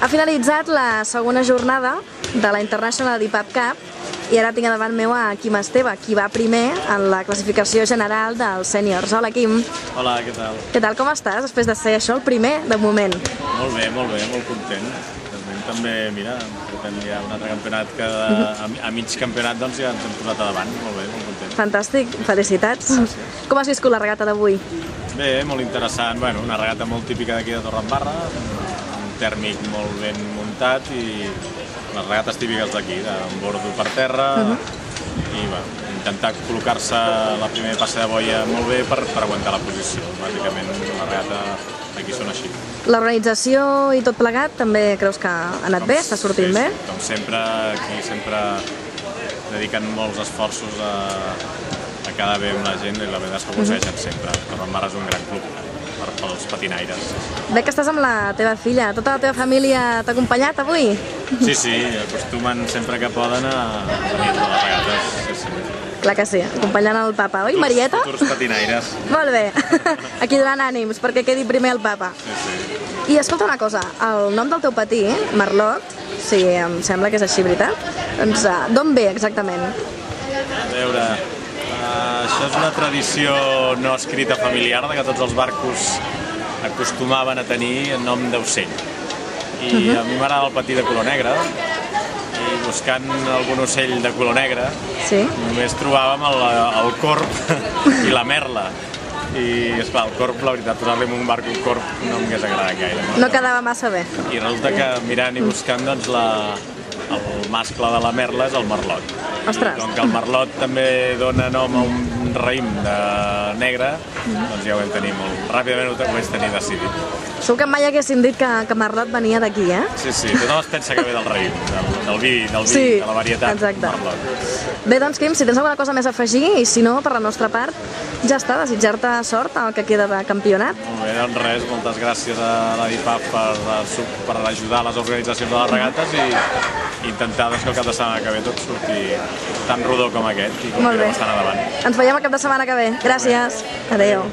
Ha finalitzat la segona jornada de la International IPAP Cup i ara tinc davant meu a Quim Esteve, qui va primer en la classificació general dels sèniors. Hola, Quim. Hola, què tal? Què tal, com estàs després de ser això el primer de moment? Molt bé, molt content. També, mira, portem ja un altre campionat que a mig campionat doncs ja ens hem posat a davant. Molt bé, molt content. Fantàstic, felicitats. Gràcies. Com has viscut la regata d'avui? Bé, molt interessant. Bueno, una regata molt típica d'aquí de Torredembarra, un tèrmic molt ben muntat i les regates típiques d'aquí, amb bordo per terra i intentar col·locar-se la primera passa de boia molt bé per aguantar la posició. Bàsicament la regata aquí són així. L'organització i tot plegat també creus que ha anat bé? Està sortint bé? Com sempre, aquí sempre dediquen molts esforços a quedar bé amb la gent i la veritat és que ho aconsegueixen sempre. Torredembarra és un gran club pels patinaires. Bé que estàs amb la teva filla, tota la teva família t'ha acompanyat avui? Sí, acostumen sempre que poden a venir a les regates. Clar que sí, acompanyant el papa, oi, Marieta? Futurs patinaires. Molt bé, aquí donant ànims perquè quedi primer el papa. Sí. I escolta una cosa, el nom del teu patí, Marlot, sí, em sembla que és així, veritat? Doncs d'on ve exactament? A veure, això és una tradició no escrita familiar, que tots els barcos acostumaven a tenir el nom d'ocell. I a mi m'agrada el patí de color negre, i buscant algun ocell de color negre, només trobàvem el corb i la merla. I, esclar, el corb, la veritat, posar-li en un barc un corb no m'hagués agradat gaire. No quedava massa bé. I resulta que mirant i buscant, doncs, el mascle de la merla és el merlot. Ostres! Com que el merlot també dona nom a un raïm de negre, doncs ja ho vam tenir molt. Ràpidament ho vaig tenir decidit. Segur que mai haguéssim dit que Merlot venia d'aquí, eh? Sí, tothom es pensa que ve del raïm, del vi, de la varietat Merlot. Bé, doncs, Quim, si tens alguna cosa més a afegir, i si no, per la nostra part, ja està, desitjar-te sort al que queda de campionat. Molt bé, doncs res, moltes gràcies a la IPAP per ajudar a les organitzacions de les regates i intentar que el cap de setmana que ve tot surti tan rodó com aquest i continuar bastant endavant. Ens veiem el cap de setmana que ve. Gràcies. Adéu.